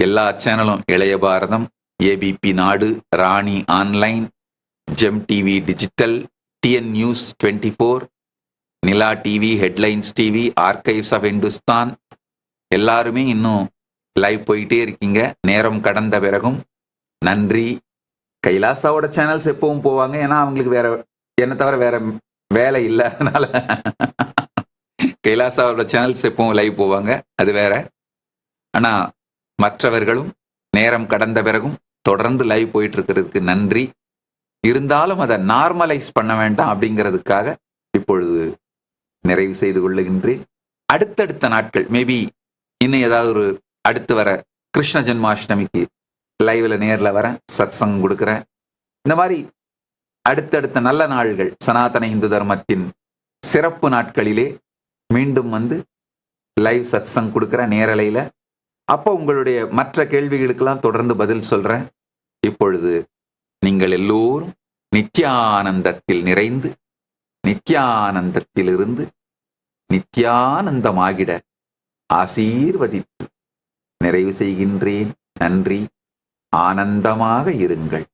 எல்லா சேனலும் இளைய Bharatham, ABP Nadu, Rani online, gem TV digital, TN news 24, Nila TV, headlines TV, archives of Hindustan எல்லாருமே இன்னும் லைவ் போயிட்டே இருக்கீங்க. நேரம் கடந்த பிறகும் நன்றி. கைலாசாவோட சேனல்ஸ் எப்பவும் போவாங்க, ஏன்னா அவங்களுக்கு வேற என்ன தவிர வேற வேலை இல்லை. அதனால கைலாசாவோட சேனல்ஸ் எப்பவும் லைவ் போவாங்க, அது வேற. ஆனா மற்றவர்களும் நேரம் கடந்த பிறகும் தொடர்ந்து லைவ் போயிட்டு இருக்கிறதுக்கு நன்றி. இருந்தாலும் அதை நார்மலைஸ் பண்ண வேண்டாம் அப்படிங்கிறதுக்காக இப்பொழுது நிறைவு செய்து கொள்ளுகின்றேன். அடுத்தடுத்த நாட்கள் மேபி இன்னும் ஏதாவது ஒரு அடுத்து வர கிருஷ்ண ஜென்மாஷ்டமிக்கு லைவ்ல நேர்ல வரேன், சத் சங்கம் கொடுக்குறேன். இந்த மாதிரி அடுத்தடுத்த நல்ல நாள்கள், சனாதன இந்து தர்மத்தின் சிறப்பு நாட்களிலே மீண்டும் வந்து லைவ் சத் சங் கொடுக்குறேன் நேரலையில. அப்போ உங்களுடைய மற்ற கேள்விகளுக்கெல்லாம் தொடர்ந்து பதில் சொல்றேன். இப்பொழுது நீங்கள் எல்லோரும் நித்யானந்தத்தில் நிறைந்து நித்யானந்தத்திலிருந்து நித்யானந்தமாகிட ஆசீர்வதித்து நிறைவு செய்கின்றேன். நன்றி. ஆனந்தமாக இருங்கள்.